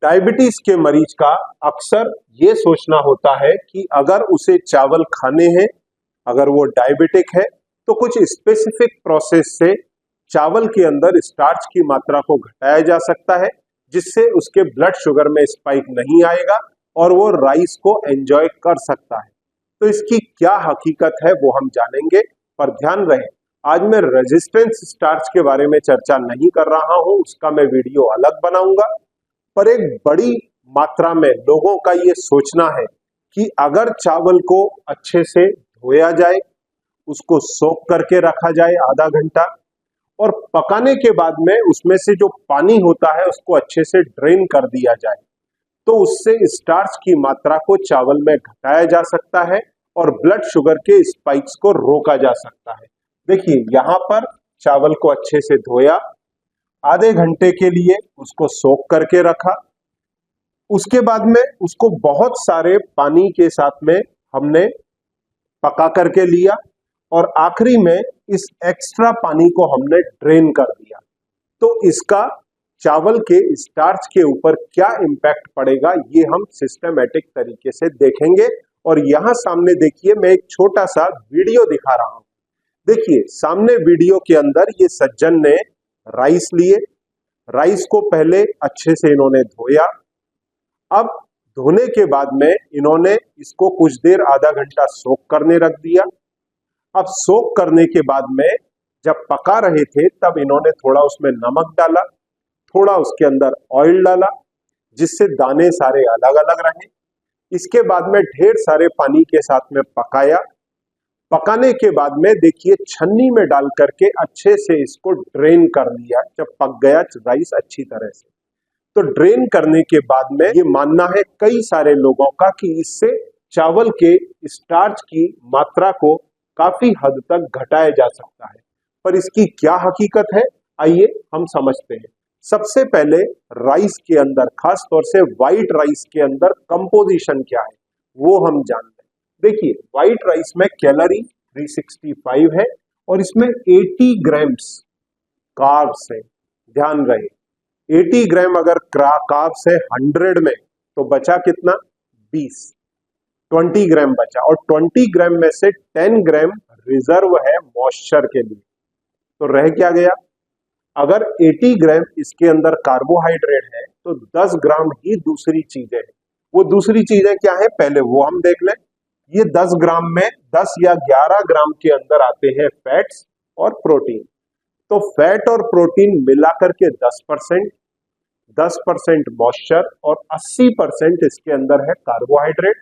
Diabetes के मरीज का अक्सर ये सोचना होता है कि अगर उसे चावल खाने हैं, अगर वो डायबिटिक है, तो कुछ स्पेसिफिक प्रोसेस से चावल के अंदर स्टार्च की मात्रा को घटाया जा सकता है, जिससे उसके ब्लड शुगर में स्पाइक नहीं आएगा और वो राइस को एंजॉय कर सकता है। तो इसकी क्या हकीकत है वो हम जानेंगे, पर ध्यान रहे आज मैं रेजिस्टेंस स्टार्च के बारे में चर्चा नहीं कर रहा हूं, उसका मैं वीडियो अलग बनाऊंगा। पर एक बड़ी मात्रा में लोगों का ये सोचना है कि अगर चावल को अच्छे से धोया जाए, उसको सोक करके रखा जाए आधा घंटा और पकाने के बाद में उसमें से जो पानी होता है उसको अच्छे से ड्रेन कर दिया जाए, तो उससे स्टार्च की मात्रा को चावल में घटाया जा सकता है और ब्लड शुगर के स्पाइक्स को रोका जा सकता है। देखिए यहां पर चावल को अच्छे से धोया, आधे घंटे के लिए उसको सोक करके रखा, उसके बाद में उसको बहुत सारे पानी के साथ में हमने पका करके लिया और आखिरी में इस एक्स्ट्रा पानी को हमने ड्रेन कर दिया। तो इसका चावल के स्टार्च के ऊपर क्या इंपैक्ट पड़ेगा ये हम सिस्टमैटिक तरीके से देखेंगे। और यहां सामने देखिए मैं एक छोटा सा वीडियो दिखा रहा हूं। देखिए सामने वीडियो के अंदर ये सज्जन ने राइस लिए, राइस को पहले अच्छे से इन्होंने धोया। अब धोने के बाद में इन्होंने इसको कुछ देर आधा घंटा सोक करने रख दिया। अब सोक करने के बाद में जब पका रहे थे तब इन्होंने थोड़ा उसमें नमक डाला, थोड़ा उसके अंदर ऑयल डाला, जिससे दाने सारे अलग अलग रहे। इसके बाद में ढेर सारे पानी के साथ में पकाया। पकाने के बाद में देखिए छन्नी में डाल करके अच्छे से इसको ड्रेन कर लिया जब पक गया राइस अच्छी तरह से। तो ड्रेन करने के बाद में ये मानना है कई सारे लोगों का कि इससे चावल के स्टार्च की मात्रा को काफी हद तक घटाया जा सकता है। पर इसकी क्या हकीकत है आइए हम समझते हैं। सबसे पहले राइस के अंदर, खास तौर से व्हाइट राइस के अंदर कंपोजिशन क्या है वो हम जानते हैं। देखिए व्हाइट राइस में कैलोरी 365 है और इसमें 80 ग्राम्स कार्ब्स है। ध्यान रहे 80 ग्राम अगर कार्ब्स है 100 में तो बचा कितना 20 ग्राम बचा और 20 ग्राम में से 10 ग्राम रिजर्व है मॉइस्चर के लिए। तो रह क्या गया, अगर 80 ग्राम इसके अंदर कार्बोहाइड्रेट है तो 10 ग्राम ही दूसरी चीजें हैं। वो दूसरी चीजें क्या है पहले वो हम देख लें। ये 10 ग्राम में 10 या 11 ग्राम के अंदर आते हैं फैट्स और प्रोटीन। तो फैट और प्रोटीन मिलाकर के 10% मॉइस्चर और 80% इसके अंदर है कार्बोहाइड्रेट,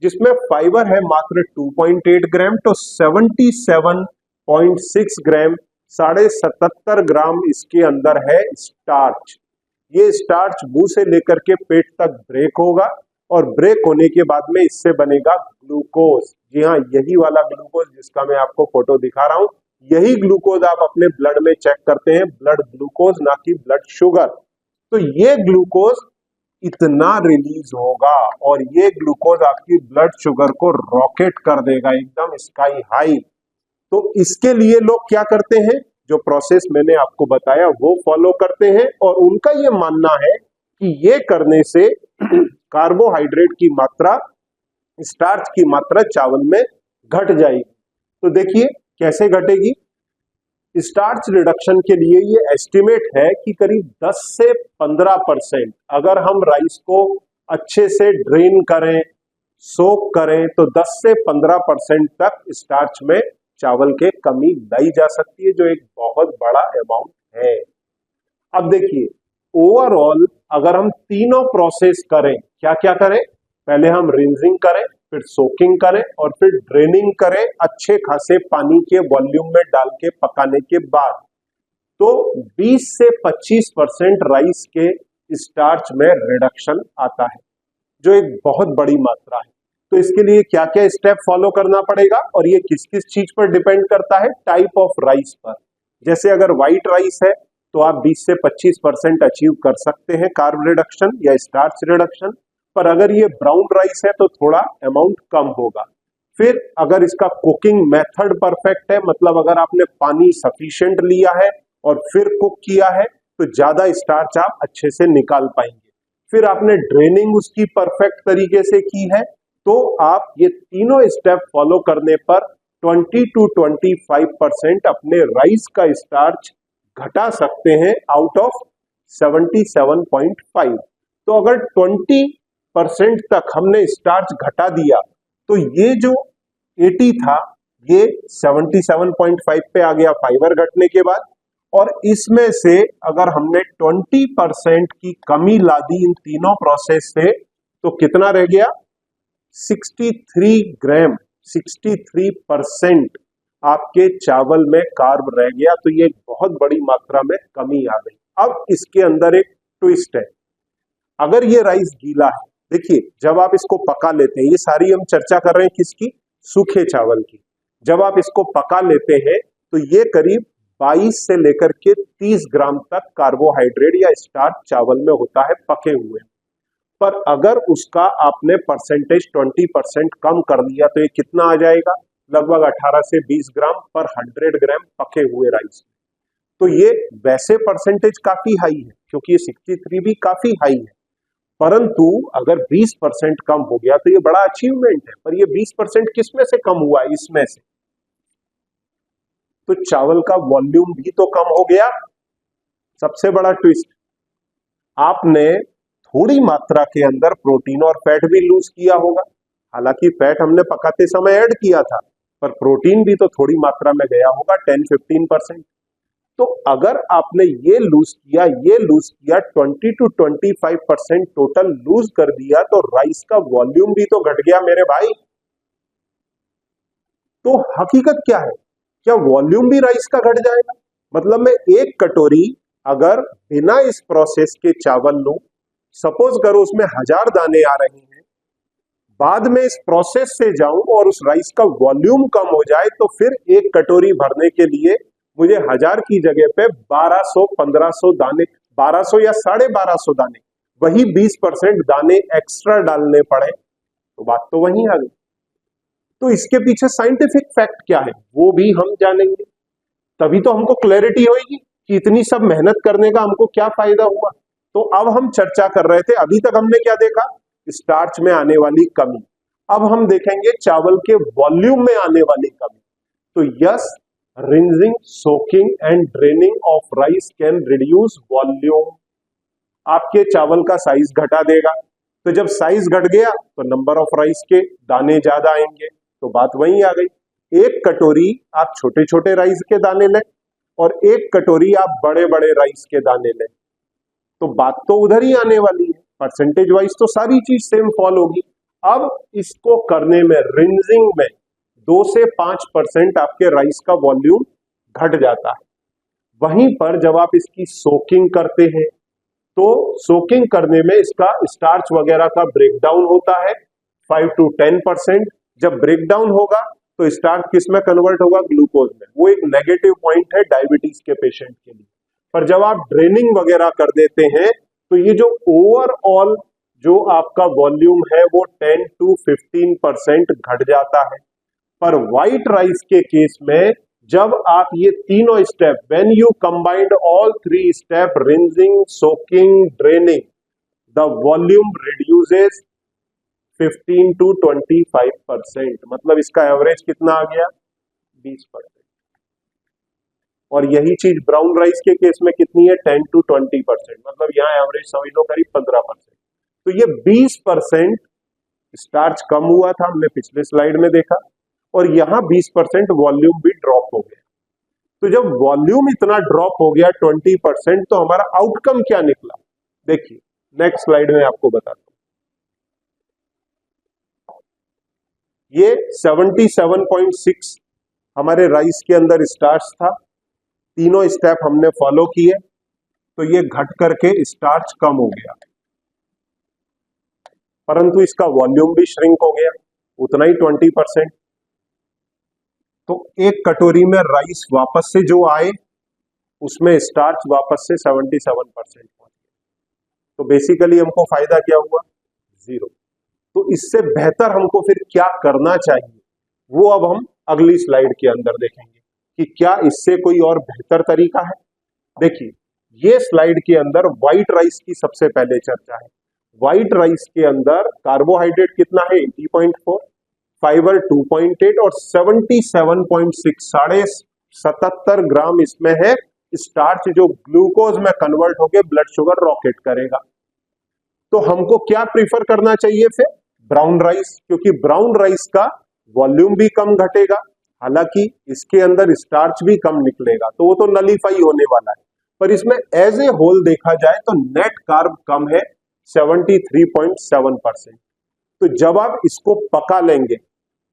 जिसमें फाइबर है मात्र 2.8 ग्राम। तो 77.6 ग्राम, 77.5 ग्राम इसके अंदर है स्टार्च। ये स्टार्च मुंह से लेकर के पेट तक ब्रेक होगा और ब्रेक होने के बाद में इससे बनेगा ग्लूकोज। जी हाँ, यही वाला ग्लूकोज जिसका मैं आपको फोटो दिखा रहा हूं, यही ग्लूकोज आप अपने ब्लड में चेक करते हैं, ब्लड ग्लूकोज ना कि ब्लड शुगर। तो ये ग्लूकोज इतना रिलीज होगा और ये ग्लूकोज आपकी ब्लड शुगर को रॉकेट कर देगा एकदम स्काई हाई। तो इसके लिए लोग क्या करते हैं, जो प्रोसेस मैंने आपको बताया वो फॉलो करते हैं और उनका ये मानना है कि ये करने से कार्बोहाइड्रेट की मात्रा, स्टार्च की मात्रा चावल में घट जाएगी। तो देखिए कैसे घटेगी। स्टार्च रिडक्शन के लिए ये एस्टिमेट है कि करीब 10 से 15% अगर हम राइस को अच्छे से ड्रेन करें, सोक करें, तो 10 से 15% तक स्टार्च में चावल के कमी लाई जा सकती है, जो एक बहुत बड़ा अमाउंट है। अब देखिए ओवरऑल अगर हम तीनों प्रोसेस करें, क्या क्या करें, पहले हम रिंजिंग करें, फिर सोकिंग करें और फिर ड्रेनिंग करें अच्छे खासे पानी के वॉल्यूम में डाल के पकाने के बाद, तो 20 से 25% राइस के स्टार्च में रिडक्शन आता है, जो एक बहुत बड़ी मात्रा है। तो इसके लिए क्या क्या स्टेप फॉलो करना पड़ेगा और ये किस किस चीज पर डिपेंड करता है, टाइप ऑफ राइस पर। जैसे अगर व्हाइट राइस है तो आप 20 से 25% अचीव कर सकते हैं कार्ब रिडक्शन या स्टार्च रिडक्शन, पर अगर ये ब्राउन राइस है तो थोड़ा अमाउंट कम होगा। फिर अगर इसका कुकिंग मेथड परफेक्ट है, मतलब अगर आपने पानी सफिशिएंट लिया है और फिर कुक किया है, तो ज्यादा स्टार्च आप अच्छे से निकाल पाएंगे। फिर आपने ड्रेनिंग उसकी परफेक्ट तरीके से की है, तो आप ये तीनों स्टेप फॉलो करने पर 20 to 25% अपने राइस का स्टार्च घटा सकते हैं आउट ऑफ 77.5। तो अगर 20% तक हमने स्टार्च घटा दिया तो ये जो 80 था ये 77.5 पे आ गया फाइबर घटने के बाद, और इसमें से अगर हमने 20% की कमी ला दी इन तीनों प्रोसेस से तो कितना रह गया, 63 ग्राम, 63% आपके चावल में कार्ब रह गया। तो ये बहुत बड़ी मात्रा में कमी आ गई। अब इसके अंदर एक ट्विस्ट है, अगर ये राइस गीला है, देखिए जब आप इसको पका लेते हैं, ये सारी हम चर्चा कर रहे हैं किसकी, सूखे चावल की। जब आप इसको पका लेते हैं तो ये करीब 22 से लेकर के 30 ग्राम तक कार्बोहाइड्रेट या स्टार्च चावल में होता है पके हुए। पर अगर उसका आपने परसेंटेज 20% कम कर दिया तो ये कितना आ जाएगा, लगभग 18 से 20 ग्राम पर 100 ग्राम पके हुए राइस। तो ये वैसे परसेंटेज काफी हाई है क्योंकि ये 63 भी काफी हाई है, परंतु अगर 20% कम हो गया तो ये बड़ा अचीवमेंट है। पर ये 20% किस में से कम हुआ, इसमें से, तो चावल का वॉल्यूम भी तो कम हो गया। सबसे बड़ा ट्विस्ट, आपने थोड़ी मात्रा के अंदर प्रोटीन और फैट भी लूज किया होगा। हालांकि फैट हमने पकाते समय ऐड किया था, पर प्रोटीन भी तो थोड़ी मात्रा में गया होगा, 10-15%। तो अगर आपने ये लूज किया 20 to 25% टोटल लूज कर दिया तो राइस का वॉल्यूम भी तो घट गया मेरे भाई। तो हकीकत क्या है, क्या वॉल्यूम भी राइस का घट जाएगा? मतलब मैं एक कटोरी अगर बिना इस प्रोसेस के चावल लूं, सपोज करो उसमें 1000 दाने आ रहे हैं, बाद में इस प्रोसेस से जाऊं और उस राइस का वॉल्यूम कम हो जाए, तो फिर एक कटोरी भरने के लिए मुझे 1000 की जगह पे 1200-1500 दाने, 1200 या 1250 दाने, वही 20% दाने एक्स्ट्रा डालने पड़े, तो बात तो वहीं आ गई। तो इसके पीछे साइंटिफिक फैक्ट क्या है वो भी हम जानेंगे, तभी तो हमको क्लैरिटी होगी कि इतनी सब मेहनत करने का हमको क्या फायदा हुआ। तो अब हम चर्चा कर रहे थे, अभी तक हमने क्या देखा, स्टार्च में आने वाली कमी। अब हम देखेंगे चावल के वॉल्यूम में आने वाली कमी। तो yes, rinsing, soaking and draining of rice can reduce volume. आपके चावल का साइज घटा देगा, तो जब साइज घट गया तो नंबर ऑफ राइस के दाने ज्यादा आएंगे, तो बात वहीं आ गई। एक कटोरी आप छोटे छोटे राइस के दाने लें और एक कटोरी आप बड़े बड़े राइस के दाने लें, तो बात तो उधर ही आने वाली है। परसेंटेज वाइज तो सारी चीज सेम फॉल होगी। अब इसको करने में, रिंजिंग में 2 से 5% आपके राइस का वॉल्यूम घट जाता है। वहीं पर जब आप इसकी सोकिंग करते हैं तो सोकिंग करने में इसका स्टार्च वगैरह का ब्रेकडाउन होता है 5 to 10%। जब ब्रेकडाउन होगा तो स्टार्च किस में कन्वर्ट होगा, ग्लूकोज में। वो एक नेगेटिव पॉइंट है डायबिटीज के पेशेंट के लिए। पर जब आप ड्रेनिंग वगैरह कर देते हैं तो ये जो ओवरऑल जो आपका वॉल्यूम है वो 10 to 15% घट जाता है। पर व्हाइट राइस के केस में जब आप ये तीनों step, when you combined all 3 step, rinsing, soaking, draining, the volume reduces 15 to 25%। मतलब इसका एवरेज कितना आ गया, 20%। और यही चीज ब्राउन राइस के केस में कितनी है, 10 to 20%। मतलब यहाँ एवरेज समझ लो करीब 15%। तो ये 20% स्टार्च कम हुआ था, हमने पिछले स्लाइड में देखा, और यहाँ 20% वॉल्यूम भी ड्रॉप हो गया। तो जब वॉल्यूम इतना ड्रॉप हो गया 20%, तो हमारा आउटकम क्या निकला, देखिए नेक्स्ट स्लाइड में आपको बताता हूं। ये 77.6 हमारे राइस के अंदर स्टार्च था, तीनों स्टेप हमने फॉलो किए तो ये घट करके स्टार्च कम हो गया, परंतु इसका वॉल्यूम भी श्रिंक हो गया उतना ही 20%। तो एक कटोरी में राइस वापस से जो आए उसमें स्टार्च वापस से 77% पहुंच गया। तो बेसिकली हमको फायदा क्या हुआ, 0। तो इससे बेहतर हमको फिर क्या करना चाहिए वो अब हम अगली स्लाइड के अंदर देखेंगे कि क्या इससे कोई और बेहतर तरीका है। देखिए ये स्लाइड के अंदर व्हाइट राइस की सबसे पहले चर्चा है। व्हाइट राइस के अंदर कार्बोहाइड्रेट कितना है 80.4, फाइबर 2.8 और 77.6 साढ़े 77 ग्राम इसमें है स्टार्च, जो ग्लूकोज में कन्वर्ट होके ब्लड शुगर रॉकेट करेगा। तो हमको क्या प्रीफर करना चाहिए फिर? ब्राउन राइस, क्योंकि ब्राउन राइस का वॉल्यूम भी कम घटेगा, हालांकि इसके अंदर स्टार्च भी कम निकलेगा, तो वो तो नलीफाई होने वाला है। पर इसमें एज ए होल देखा जाए तो नेट कार्ब कम है 73.7%। तो जब आप इसको पका लेंगे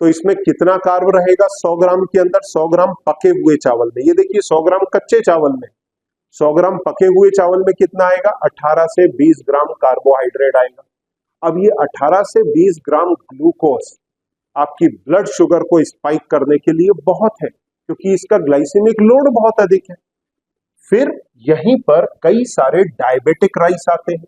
तो इसमें कितना कार्ब रहेगा 100 ग्राम के अंदर? 100 ग्राम पके हुए चावल में, ये देखिए 100 ग्राम कच्चे चावल में, 100 ग्राम पके हुए चावल में कितना आएगा? 18 से 20 ग्राम कार्बोहाइड्रेट आएगा। अब ये 18 से 20 ग्राम ग्लूकोज आपकी ब्लड शुगर को स्पाइक करने के लिए बहुत है, क्योंकि इसका ग्लाइसेमिक लोड बहुत अधिक है। फिर यहीं पर कई सारे डायबिटिक राइस आते हैं।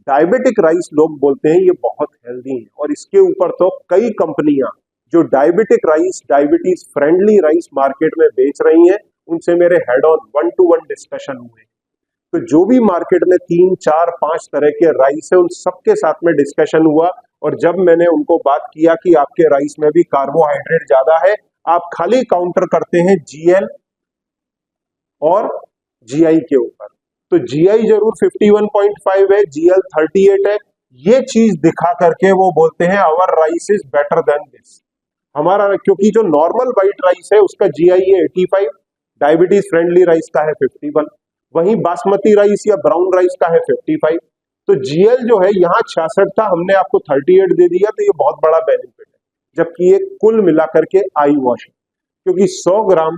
डायबिटिक राइस लोग बोलते हैं ये बहुत हेल्दी है, और इसके ऊपर तो कई कंपनियां जो diabetic rice, diabetes friendly rice market में बेच रही हैं, उनसे मेरे हेड ऑन 1-to-1 डिस्कशन हुए। तो जो भी मार्केट में 3, 4, 5 तरह के राइस है, उन सबके साथ में डिस्कशन हुआ, और जब मैंने उनको बात किया कि आपके राइस में भी कार्बोहाइड्रेट ज्यादा है, आप खाली काउंटर करते हैं जीएल और जीआई के ऊपर, तो जीआई जरूर 51.5 है, जीएल 38 है, ये चीज दिखा करके वो बोलते हैं our rice is better than this. हमारा, क्योंकि जो नॉर्मल व्हाइट राइस है उसका जीआई है 85, डायबिटीज फ्रेंडली राइस का है 51, वहीं बासमती राइस या ब्राउन राइस का है 55। तो जीएल जो है यहाँ 66 था, हमने आपको 38 दे दिया, तो ये बहुत बड़ा बेनिफिट है, जबकि ये कुल मिलाकर के आई वॉश है, क्योंकि 100 ग्राम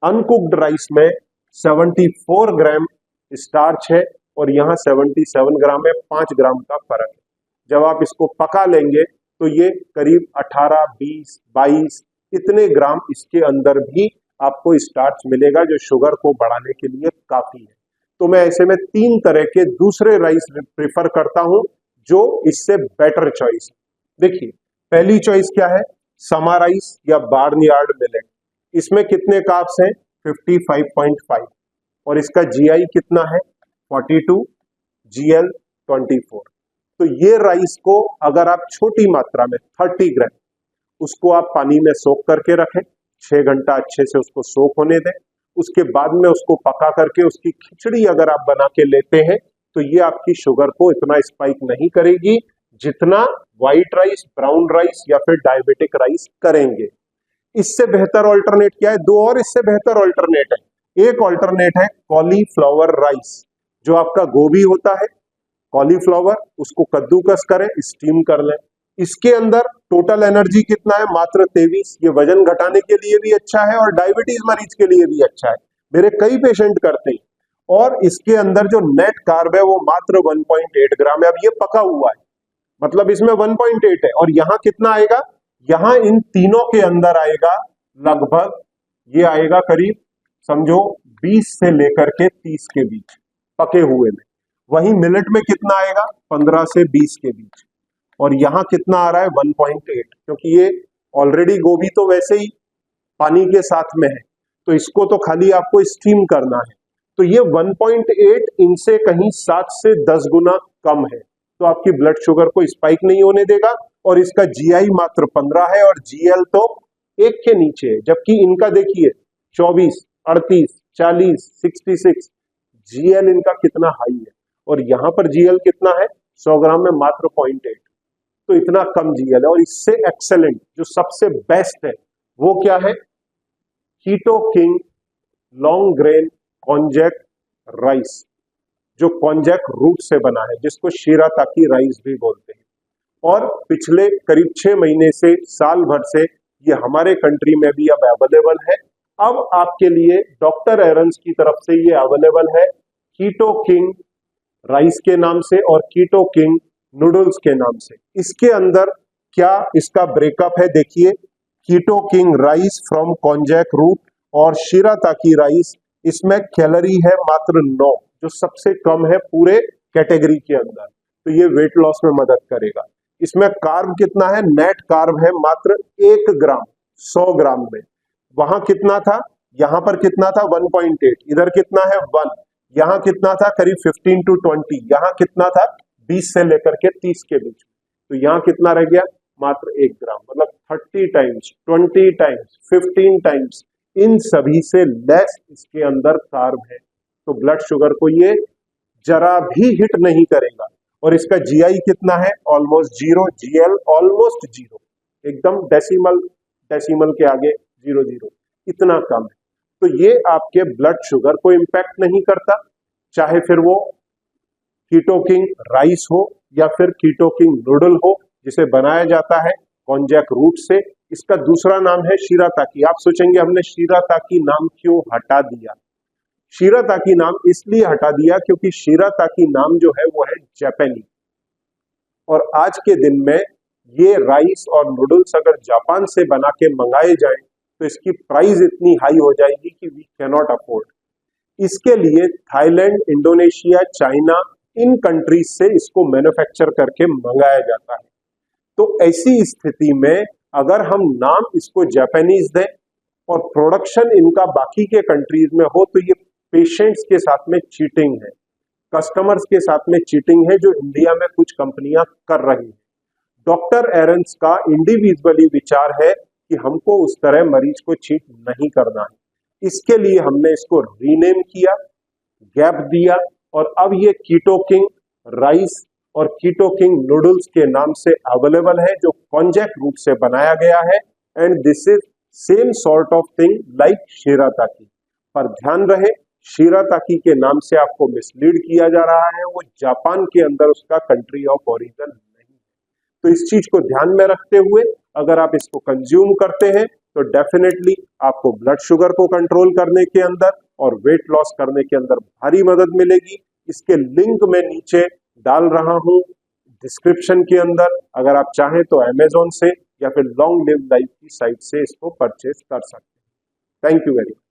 अनकुक्ड राइस में 74 ग्राम स्टार्च है और यहाँ 77 ग्राम है, 5 ग्राम का फर्क है। जब आप इसको पका लेंगे तो ये करीब 18, 20, 22 इतने ग्राम इसके अंदर भी आपको स्टार्च मिलेगा, जो शुगर को बढ़ाने के लिए काफी है। तो मैं ऐसे में 3 तरह के दूसरे राइस प्रेफर करता हूं जो इससे बेटर चॉइस है। देखिए, पहली चॉइस क्या है? समा राइस या बार्नयार्ड मिलेट। इसमें कितने कार्ब्स हैं? 55.5, और इसका जीआई कितना है? 42, जीएल 24। तो ये राइस को अगर आप छोटी मात्रा में 30 ग्राम उसको आप पानी में सोख करके रखें, 6 घंटा अच्छे से उसको सोख होने दें, उसके बाद में उसको पका करके उसकी खिचड़ी अगर आप बना के लेते हैं तो ये आपकी शुगर को इतना स्पाइक नहीं करेगी जितना व्हाइट राइस, ब्राउन राइस या फिर डायबिटिक राइस करेंगे। इससे बेहतर ऑल्टरनेट क्या है? 2 और इससे बेहतर ऑल्टरनेट है। एक ऑल्टरनेट है कॉलीफ्लावर राइस, जो आपका गोभी होता है, कॉलीफ्लावर, उसको कद्दूकस करें, स्टीम कर लें। इसके अंदर टोटल एनर्जी कितना है? मात्र 23। ये वजन घटाने के लिए भी अच्छा है और डायबिटीज मरीज के लिए भी अच्छा है, मेरे कई पेशेंट करते हैं। और इसके अंदर जो नेट कार्ब है वो मात्र 1.8 ग्राम है। अब ये पका हुआ है, मतलब इसमें 1.8 है, और यहाँ कितना आएगा? यहाँ इन तीनों के अंदर आएगा लगभग, ये आएगा करीब समझो 20 से लेकर के 30 के बीच पके हुए में। वहीं मिलेट में कितना आएगा? 15 से 20 के बीच, और यहाँ कितना आ रहा है? 1.8, क्योंकि ये ऑलरेडी गोभी तो वैसे ही पानी के साथ में है, तो इसको तो खाली आपको स्टीम करना है। तो ये 1.8 इनसे कहीं 7 से 10 गुना कम है, तो आपकी ब्लड शुगर को स्पाइक नहीं होने देगा। और इसका जीआई मात्र 15 है और जीएल तो 1 के नीचे है, जबकि इनका देखिए 24, 38, 40, 66 जीएल इनका कितना हाई है, और यहाँ पर जीएल कितना है? 100 ग्राम में मात्र 0.8, तो इतना कम जीएल है। और इससे एक्सेलेंट जो सबसे बेस्ट है वो क्या है? कीटो किंग लॉन्ग ग्रेन कॉन्जैक राइस, जो कॉन्जैक रूट से बना है, जिसको शीराताकी राइस भी बोलते हैं। और पिछले करीब 6 महीने से, साल भर से ये हमारे कंट्री में भी अब अवेलेबल है। अब आपके लिए डॉक्टर एरन्स की तरफ से ये अवेलेबल है कीटो किंग राइस के नाम से और कीटो किंग नूडल्स के नाम से। इसके अंदर क्या इसका ब्रेकअप है? देखिए, कीटो किंग राइस फ्रॉम कॉन्जैक रूट और शीराताकी राइस, इसमें कैलोरी है मात्र 9, जो सबसे कम है पूरे कैटेगरी के अंदर, तो ये वेट लॉस में मदद करेगा। इसमें कार्ब कितना है? नेट कार्ब है मात्र 1 ग्राम 100 ग्राम में। वहां कितना था? यहां पर कितना था? 1.8, इधर कितना है? 1, यहाँ कितना था? करीब 15 to 20, यहाँ कितना था? 20 से लेकर के 30 के बीच में, तो यहाँ कितना रह गया, मात्र 1 ग्राम, मतलब 30 टाइम्स, 20 टाइम्स, 15 टाइम्स इन सभी से लेस इसके अंदर कार्ब है। तो ब्लड शुगर को ये जरा भी हिट नहीं करेगा। और इसका जीआई कितना है, almost zero, GL almost zero, एकदम डेसिमल के आगे 0 इतना कम है। तो ये आपके ब्लड शुगर को इंपैक्ट नहीं करता, चाहे फिर वो कीटो किंग राइस हो या फिर कीटो किंग नूडल हो, जिसे बनाया जाता है कॉन्जैक रूट से। इसका दूसरा नाम है शिराताकी। आप सोचेंगे हमने शिराताकी नाम क्यों हटा दिया। शिराताकी नाम इसलिए हटा दिया क्योंकि शिराताकी नाम जो है वो है जापानी, और आज के दिन में ये राइस और नूडल्स अगर जापान से बना के मंगाए जाएं तो इसकी प्राइस इतनी हाई हो जाएगी कि वी कैन नॉट अफोर्ड। इसके लिए थाईलैंड, इंडोनेशिया, चाइना, इन कंट्रीज से इसको मैन्युफैक्चर करके मंगाया जाता है। तो ऐसी स्थिति में अगर हम नाम इसको जापानीज दें और प्रोडक्शन इनका बाकी के कंट्रीज में हो, तो ये पेशेंट्स के साथ में चीटिंग है, कस्टमर्स के साथ में चीटिंग है, जो इंडिया में कुछ कंपनियां कर रही हैं। डॉक्टर एरन्स का इंडिविजुअली विचार है कि हमको उस तरह मरीज को चीट नहीं करना है। इसके लिए हमने इसको रीनेम किया, गैप दिया, और अब ये कीटो किंग राइस और कीटो किंग नूडल्स के नाम से अवेलेबल है, जो कॉन्जैक रूट से बनाया गया है। And this is same sort of thing like shirataki. पर ध्यान रहे, शिराताकी के नाम से आपको मिसलीड किया जा रहा है, वो जापान के अंदर उसका कंट्री ऑफ ओरिजिन नहीं है। तो इस चीज को ध्यान में रखते हुए अगर आप इसको कंज्यूम करते हैं तो डेफिनेटली आपको ब्लड शुगर को कंट्रोल करने के अंदर और वेट लॉस करने के अंदर भारी मदद मिलेगी। इसके लिंक मैं नीचे डाल रहा हूं डिस्क्रिप्शन के अंदर, अगर आप चाहें तो अमेजोन से या फिर लॉन्ग लिव लाइफ की साइट से इसको परचेज कर सकते हैं। Thank you very much.